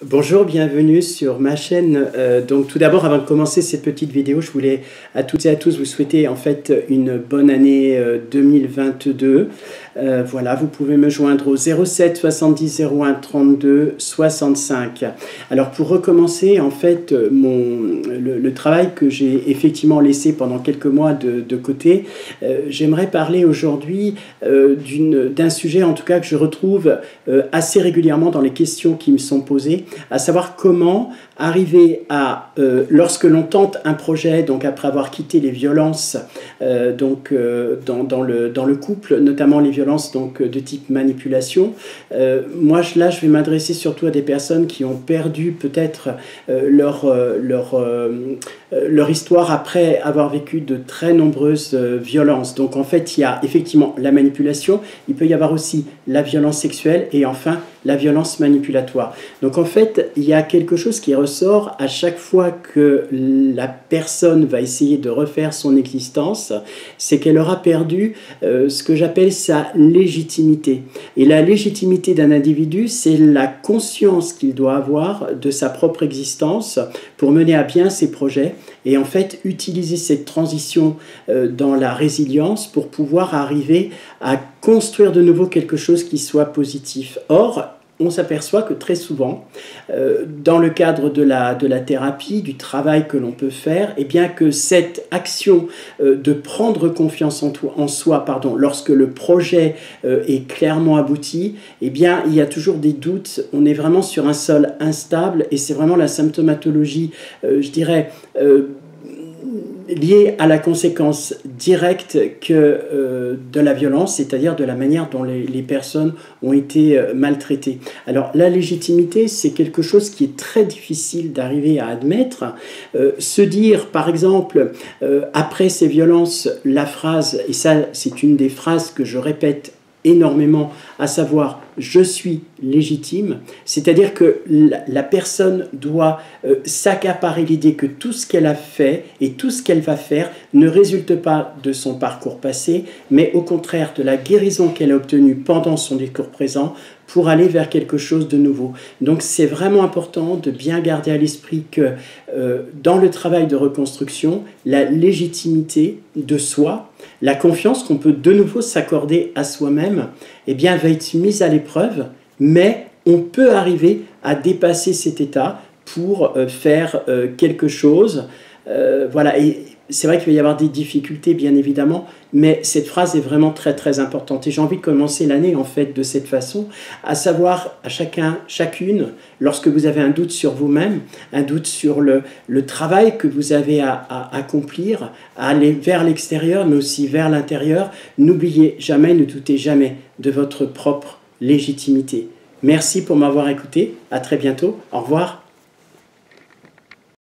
Bonjour, bienvenue sur ma chaîne. Donc tout d'abord, avant de commencer cette petite vidéo, je voulais à toutes et à tous vous souhaiter en fait une bonne année 2022. Voilà, vous pouvez me joindre au 07 70 01 32 65. Alors pour recommencer, en fait, le travail que j'ai effectivement laissé pendant quelques mois de côté, j'aimerais parler aujourd'hui d'un sujet en tout cas que je retrouve assez régulièrement dans les questions qui me sont posées, à savoir comment arriver à, lorsque l'on tente un projet, donc après avoir quitté les violences dans le couple, notamment les violences donc, de type manipulation, moi là je vais m'adresser surtout à des personnes qui ont perdu peut-être leur histoire après avoir vécu de très nombreuses violences. Donc en fait il y a effectivement la manipulation, il peut y avoir aussi la violence sexuelle et enfin la violence manipulatoire. Donc en fait, il y a quelque chose qui ressort à chaque fois que la personne va essayer de refaire son existence, c'est qu'elle aura perdu ce que j'appelle sa légitimité. Et la légitimité d'un individu, c'est la conscience qu'il doit avoir de sa propre existence pour mener à bien ses projets et en fait utiliser cette transition dans la résilience pour pouvoir arriver à construire de nouveau quelque chose qui soit positif. Or, on s'aperçoit que très souvent, dans le cadre de la thérapie, du travail que l'on peut faire, eh bien que cette action de prendre confiance en soi, lorsque le projet est clairement abouti, eh bien il y a toujours des doutes, on est vraiment sur un sol instable et c'est vraiment la symptomatologie, je dirais, liée à la conséquence directe de la violence, c'est-à-dire de la manière dont les personnes ont été maltraitées. Alors la légitimité, c'est quelque chose qui est très difficile d'arriver à admettre. Se dire, par exemple, après ces violences, la phrase, et ça c'est une des phrases que je répète énormément, à savoir « je suis légitime », c'est-à-dire que la personne doit s'accaparer l'idée que tout ce qu'elle a fait et tout ce qu'elle va faire ne résulte pas de son parcours passé, mais au contraire de la guérison qu'elle a obtenue pendant son discours présent pour aller vers quelque chose de nouveau. Donc c'est vraiment important de bien garder à l'esprit que dans le travail de reconstruction, la légitimité de soi, la confiance qu'on peut de nouveau s'accorder à soi-même, eh bien, va être mise à l'épreuve, mais on peut arriver à dépasser cet état pour faire quelque chose. Voilà, et c'est vrai qu'il va y avoir des difficultés, bien évidemment, mais cette phrase est vraiment très très importante. Et j'ai envie de commencer l'année en fait de cette façon, à savoir à chacune, lorsque vous avez un doute sur vous-même, un doute sur le travail que vous avez à accomplir, à aller vers l'extérieur, mais aussi vers l'intérieur, n'oubliez jamais, ne doutez jamais de votre propre légitimité. Merci pour m'avoir écouté, à très bientôt, au revoir.